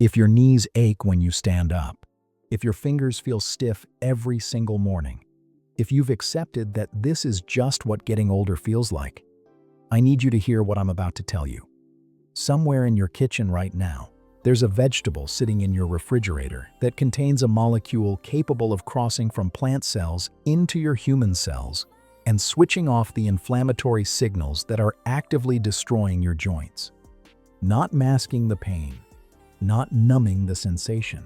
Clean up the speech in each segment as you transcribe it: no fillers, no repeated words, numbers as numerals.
If your knees ache when you stand up, if your fingers feel stiff every single morning, if you've accepted that this is just what getting older feels like, I need you to hear what I'm about to tell you. Somewhere in your kitchen right now, there's a vegetable sitting in your refrigerator that contains a molecule capable of crossing from plant cells into your human cells and switching off the inflammatory signals that are actively destroying your joints. Not masking the pain, not numbing the sensation.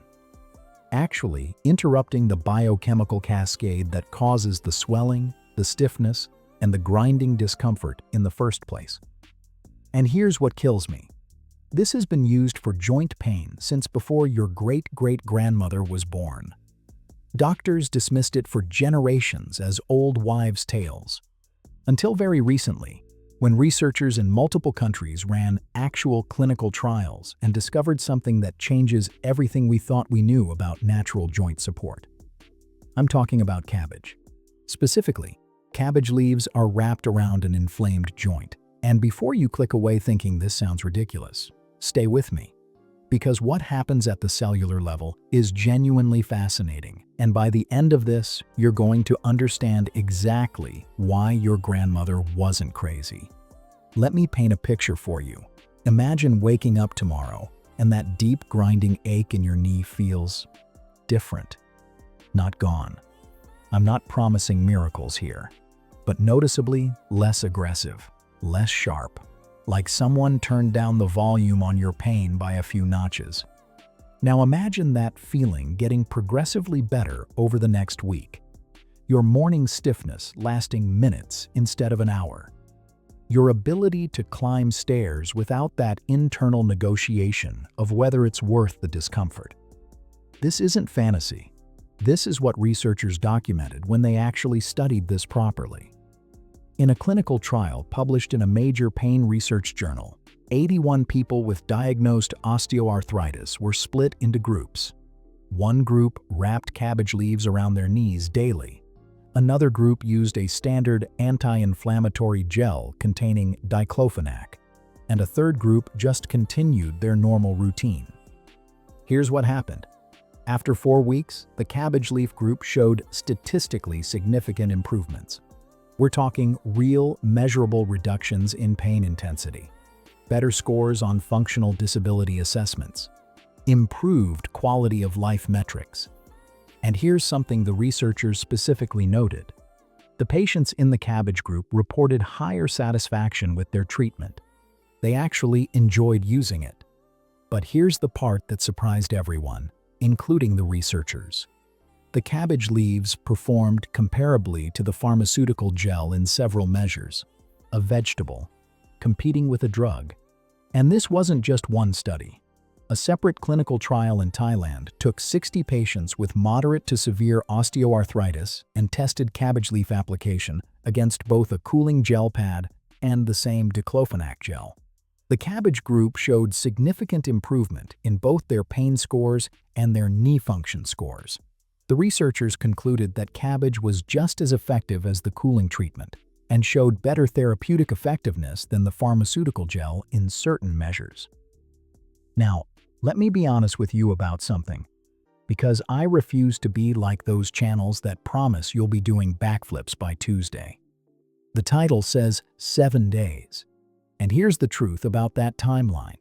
Actually interrupting the biochemical cascade that causes the swelling, the stiffness, and the grinding discomfort in the first place. And here's what kills me. This has been used for joint pain since before your great-great-grandmother was born. Doctors dismissed it for generations as old wives' tales. Until very recently, when researchers in multiple countries ran actual clinical trials and discovered something that changes everything we thought we knew about natural joint support. I'm talking about cabbage. Specifically, cabbage leaves are wrapped around an inflamed joint. And before you click away thinking this sounds ridiculous, stay with me. Because what happens at the cellular level is genuinely fascinating. And by the end of this, you're going to understand exactly why your grandmother wasn't crazy. Let me paint a picture for you. Imagine waking up tomorrow and that deep grinding ache in your knee feels different, not gone. I'm not promising miracles here, but noticeably less aggressive, less sharp. Like someone turned down the volume on your pain by a few notches. Now imagine that feeling getting progressively better over the next week. Your morning stiffness lasting minutes instead of an hour. Your ability to climb stairs without that internal negotiation of whether it's worth the discomfort. This isn't fantasy. This is what researchers documented when they actually studied this properly. In a clinical trial published in a major pain research journal, 81 people with diagnosed osteoarthritis were split into groups. One group wrapped cabbage leaves around their knees daily. Another group used a standard anti-inflammatory gel containing diclofenac, and a third group just continued their normal routine. Here's what happened. After 4 weeks, the cabbage leaf group showed statistically significant improvements. We're talking real, measurable reductions in pain intensity, better scores on functional disability assessments, improved quality of life metrics. And here's something the researchers specifically noted. The patients in the cabbage group reported higher satisfaction with their treatment. They actually enjoyed using it. But here's the part that surprised everyone, including the researchers. The cabbage leaves performed comparably to the pharmaceutical gel in several measures, a vegetable, competing with a drug. And this wasn't just one study. A separate clinical trial in Thailand took 60 patients with moderate to severe osteoarthritis and tested cabbage leaf application against both a cooling gel pad and the same diclofenac gel. The cabbage group showed significant improvement in both their pain scores and their knee function scores. The researchers concluded that cabbage was just as effective as the cooling treatment and showed better therapeutic effectiveness than the pharmaceutical gel in certain measures. Now, let me be honest with you about something, because I refuse to be like those channels that promise you'll be doing backflips by Tuesday. The title says 7 days, and here's the truth about that timeline.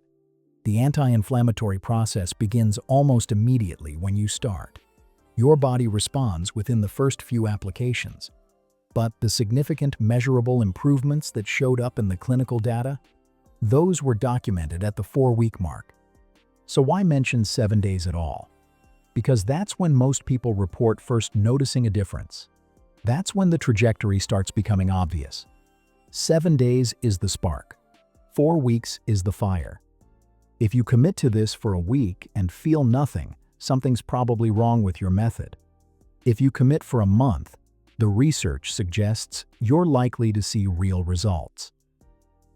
The anti-inflammatory process begins almost immediately when you start. Your body responds within the first few applications. But the significant measurable improvements that showed up in the clinical data, those were documented at the 4-week mark. So why mention 7 days at all? Because that's when most people report first noticing a difference. That's when the trajectory starts becoming obvious. 7 days is the spark. 4 weeks is the fire. If you commit to this for a week and feel nothing, something's probably wrong with your method. If you commit for a month, the research suggests you're likely to see real results.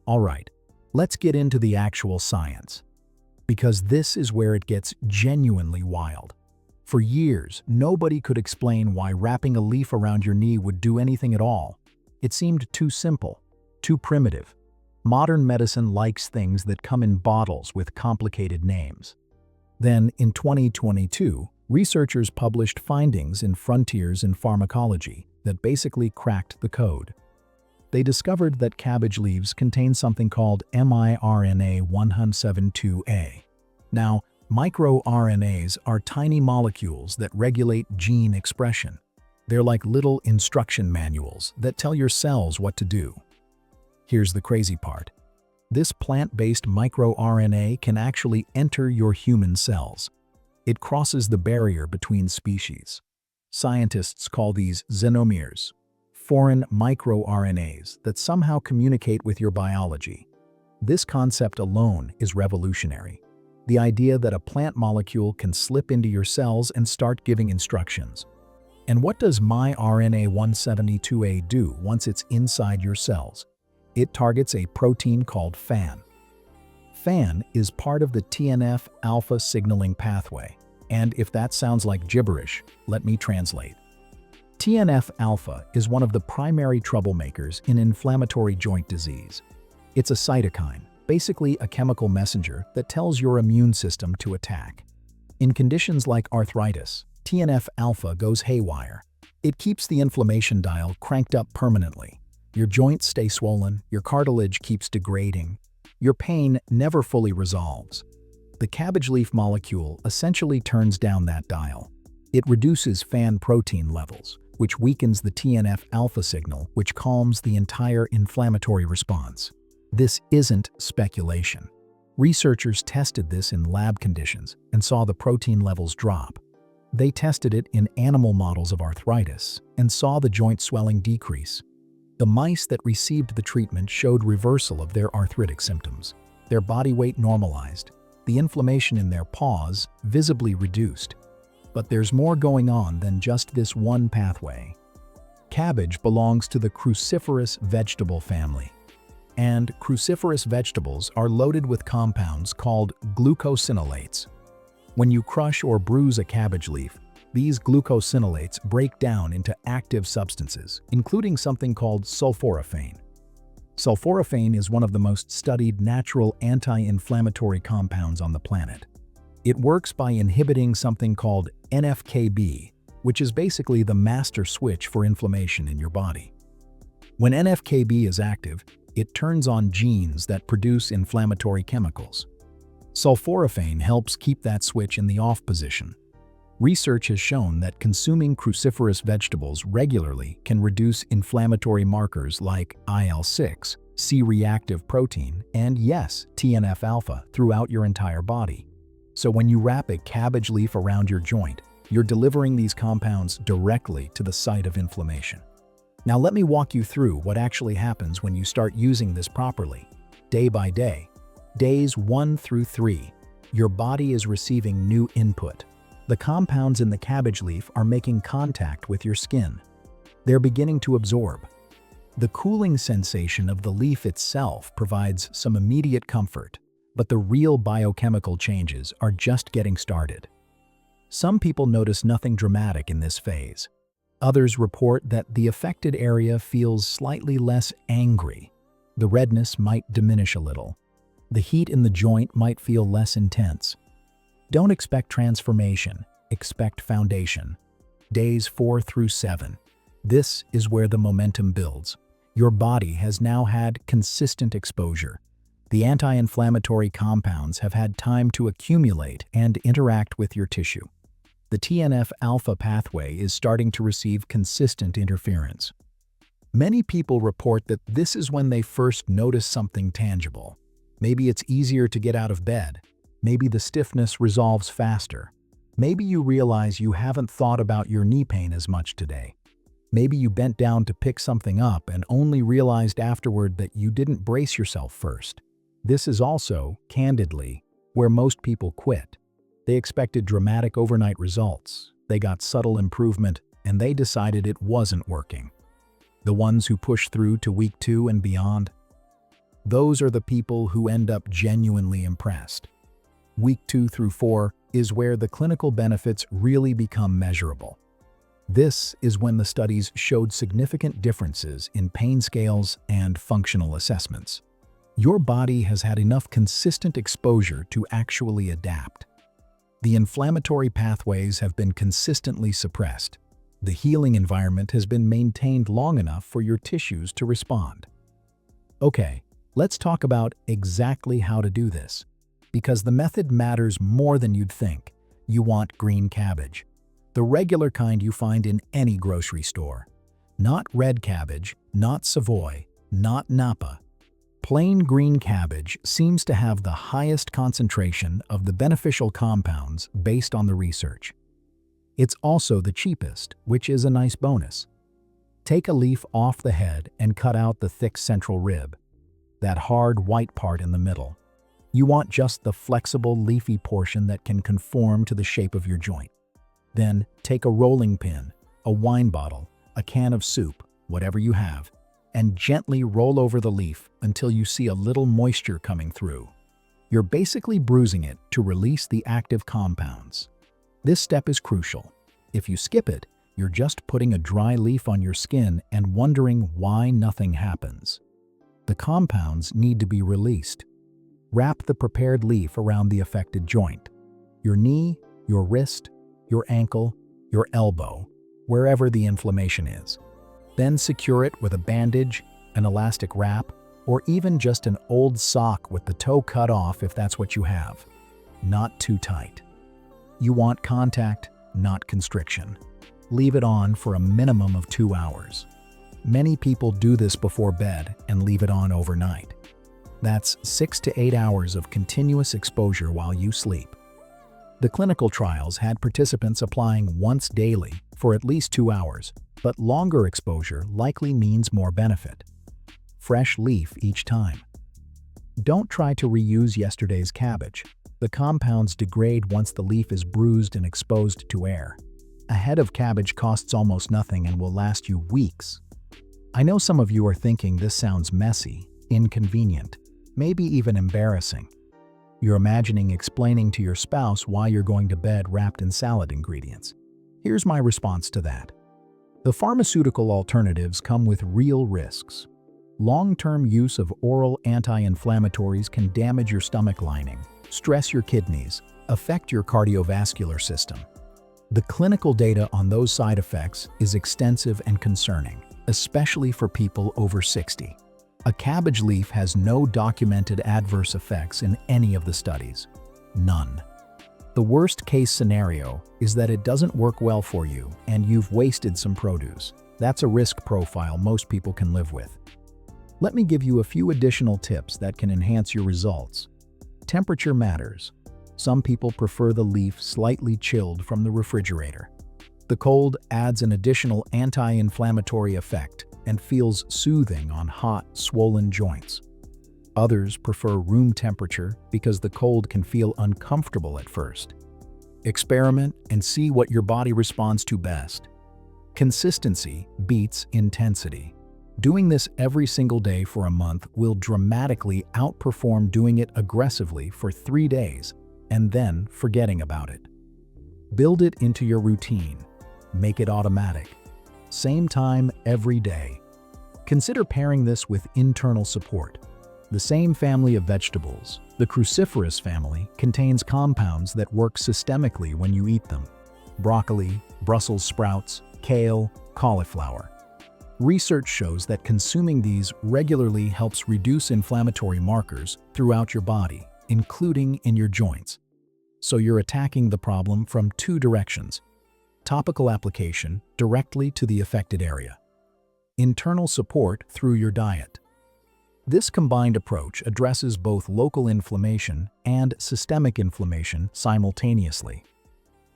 All right, let's get into the actual science, because this is where it gets genuinely wild. For years, nobody could explain why wrapping a leaf around your knee would do anything at all. It seemed too simple, too primitive. Modern medicine likes things that come in bottles with complicated names. Then, in 2022, researchers published findings in Frontiers in Pharmacology that basically cracked the code. They discovered that cabbage leaves contain something called miRNA 172A. Now, microRNAs are tiny molecules that regulate gene expression. They're like little instruction manuals that tell your cells what to do. Here's the crazy part. This plant-based microRNA can actually enter your human cells. It crosses the barrier between species. Scientists call these xenomeres, foreign microRNAs that somehow communicate with your biology. This concept alone is revolutionary. The idea that a plant molecule can slip into your cells and start giving instructions. And what does miRNA 172A do once it's inside your cells? It targets a protein called FAN. FAN is part of the TNF-alpha signaling pathway. And if that sounds like gibberish, let me translate. TNF-alpha is one of the primary troublemakers in inflammatory joint disease. It's a cytokine, basically a chemical messenger that tells your immune system to attack. In conditions like arthritis, TNF-alpha goes haywire. It keeps the inflammation dial cranked up permanently. Your joints stay swollen, your cartilage keeps degrading. Your pain never fully resolves. The cabbage leaf molecule essentially turns down that dial. It reduces FAN protein levels, which weakens the TNF-alpha signal, which calms the entire inflammatory response. This isn't speculation. Researchers tested this in lab conditions and saw the protein levels drop. They tested it in animal models of arthritis and saw the joint swelling decrease. The mice that received the treatment showed reversal of their arthritic symptoms. Their body weight normalized. The inflammation in their paws visibly reduced. But there's more going on than just this one pathway. Cabbage belongs to the cruciferous vegetable family. And cruciferous vegetables are loaded with compounds called glucosinolates. When you crush or bruise a cabbage leaf, these glucosinolates break down into active substances, including something called sulforaphane. Sulforaphane is one of the most studied natural anti-inflammatory compounds on the planet. It works by inhibiting something called NF-κB, which is basically the master switch for inflammation in your body. When NF-κB is active, it turns on genes that produce inflammatory chemicals. Sulforaphane helps keep that switch in the off position. Research has shown that consuming cruciferous vegetables regularly can reduce inflammatory markers like IL-6, C-reactive protein, and yes, TNF-alpha throughout your entire body. So when you wrap a cabbage leaf around your joint, you're delivering these compounds directly to the site of inflammation. Now let me walk you through what actually happens when you start using this properly. Day by day, days 1 through 3, your body is receiving new input. The compounds in the cabbage leaf are making contact with your skin. They're beginning to absorb. The cooling sensation of the leaf itself provides some immediate comfort, but the real biochemical changes are just getting started. Some people notice nothing dramatic in this phase. Others report that the affected area feels slightly less angry. The redness might diminish a little. The heat in the joint might feel less intense. Don't expect transformation, expect foundation. Days 4 through 7. This is where the momentum builds. Your body has now had consistent exposure. The anti-inflammatory compounds have had time to accumulate and interact with your tissue. The TNF-alpha pathway is starting to receive consistent interference. Many people report that this is when they first notice something tangible. Maybe it's easier to get out of bed. Maybe the stiffness resolves faster. Maybe you realize you haven't thought about your knee pain as much today. Maybe you bent down to pick something up and only realized afterward that you didn't brace yourself first. This is also, candidly, where most people quit. They expected dramatic overnight results. They got subtle improvement, and they decided it wasn't working. The ones who push through to week 2 and beyond, those are the people who end up genuinely impressed. Week 2 through 4 is where the clinical benefits really become measurable. This is when the studies showed significant differences in pain scales and functional assessments. Your body has had enough consistent exposure to actually adapt. The inflammatory pathways have been consistently suppressed. The healing environment has been maintained long enough for your tissues to respond. Okay, let's talk about exactly how to do this. Because the method matters more than you'd think. You want green cabbage. The regular kind you find in any grocery store. Not red cabbage, not Savoy, not Napa. Plain green cabbage seems to have the highest concentration of the beneficial compounds based on the research. It's also the cheapest, which is a nice bonus. Take a leaf off the head and cut out the thick central rib, that hard white part in the middle. You want just the flexible, leafy portion that can conform to the shape of your joint. Then take a rolling pin, a wine bottle, a can of soup, whatever you have, and gently roll over the leaf until you see a little moisture coming through. You're basically bruising it to release the active compounds. This step is crucial. If you skip it, you're just putting a dry leaf on your skin and wondering why nothing happens. The compounds need to be released. Wrap the prepared leaf around the affected joint. Your knee, your wrist, your ankle, your elbow, wherever the inflammation is. Then secure it with a bandage, an elastic wrap, or even just an old sock with the toe cut off if that's what you have. Not too tight. You want contact, not constriction. Leave it on for a minimum of 2 hours. Many people do this before bed and leave it on overnight. That's 6 to 8 hours of continuous exposure while you sleep. The clinical trials had participants applying once daily for at least 2 hours, but longer exposure likely means more benefit. Fresh leaf each time. Don't try to reuse yesterday's cabbage. The compounds degrade once the leaf is bruised and exposed to air. A head of cabbage costs almost nothing and will last you weeks. I know some of you are thinking this sounds messy, inconvenient, maybe even embarrassing. You're imagining explaining to your spouse why you're going to bed wrapped in salad ingredients. Here's my response to that. The pharmaceutical alternatives come with real risks. Long-term use of oral anti-inflammatories can damage your stomach lining, stress your kidneys, affect your cardiovascular system. The clinical data on those side effects is extensive and concerning, especially for people over 60. A cabbage leaf has no documented adverse effects in any of the studies. None. The worst-case scenario is that it doesn't work well for you and you've wasted some produce. That's a risk profile most people can live with. Let me give you a few additional tips that can enhance your results. Temperature matters. Some people prefer the leaf slightly chilled from the refrigerator. The cold adds an additional anti-inflammatory effect and feels soothing on hot, swollen joints. Others prefer room temperature because the cold can feel uncomfortable at first. Experiment and see what your body responds to best. Consistency beats intensity. Doing this every single day for a month will dramatically outperform doing it aggressively for 3 days and then forgetting about it. Build it into your routine. Make it automatic. Same time every day. Consider pairing this with internal support. The same family of vegetables, the cruciferous family, contains compounds that work systemically when you eat them. Broccoli, Brussels sprouts, kale, cauliflower. Research shows that consuming these regularly helps reduce inflammatory markers throughout your body, including in your joints. So you're attacking the problem from 2 directions. Topical application directly to the affected area. Internal support through your diet. This combined approach addresses both local inflammation and systemic inflammation simultaneously.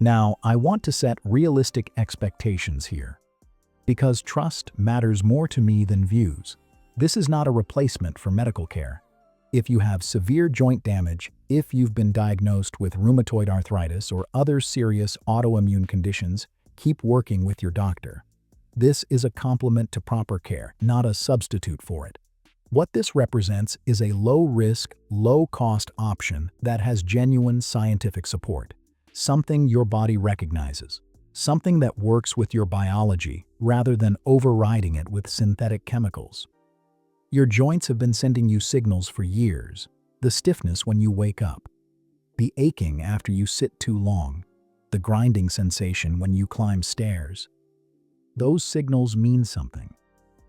Now, I want to set realistic expectations here, because trust matters more to me than views. This is not a replacement for medical care. If you have severe joint damage, if you've been diagnosed with rheumatoid arthritis or other serious autoimmune conditions, keep working with your doctor. This is a complement to proper care, not a substitute for it. What this represents is a low-risk, low-cost option that has genuine scientific support, something your body recognizes, something that works with your biology rather than overriding it with synthetic chemicals. Your joints have been sending you signals for years. The stiffness when you wake up, the aching after you sit too long, the grinding sensation when you climb stairs. Those signals mean something.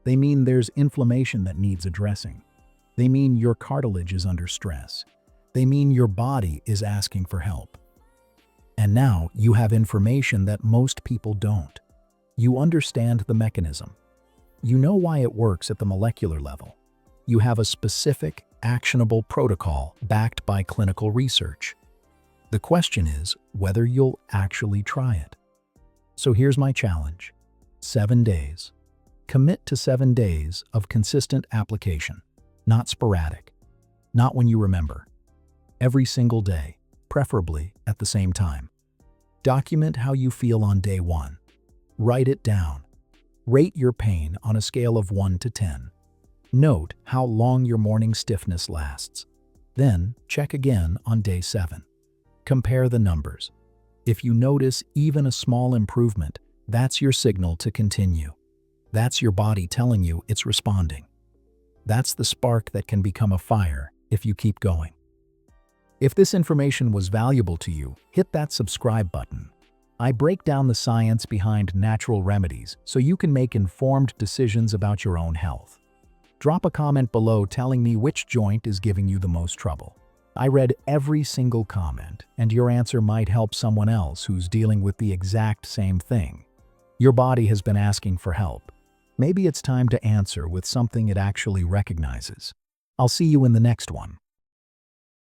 They mean there's inflammation that needs addressing. They mean your cartilage is under stress. They mean your body is asking for help. And now you have information that most people don't. You understand the mechanism. You know why it works at the molecular level. You have a specific, actionable protocol backed by clinical research. The question is whether you'll actually try it. So here's my challenge. 7 days. Commit to 7 days of consistent application, not sporadic, not when you remember. Every single day, preferably at the same time. Document how you feel on day 1. Write it down. Rate your pain on a scale of 1 to 10. Note how long your morning stiffness lasts. Then check again on day 7. Compare the numbers. If you notice even a small improvement, that's your signal to continue. That's your body telling you it's responding. That's the spark that can become a fire if you keep going. If this information was valuable to you, hit that subscribe button. I break down the science behind natural remedies so you can make informed decisions about your own health. Drop a comment below telling me which joint is giving you the most trouble. I read every single comment, and your answer might help someone else who's dealing with the exact same thing. Your body has been asking for help. Maybe it's time to answer with something it actually recognizes. I'll see you in the next one.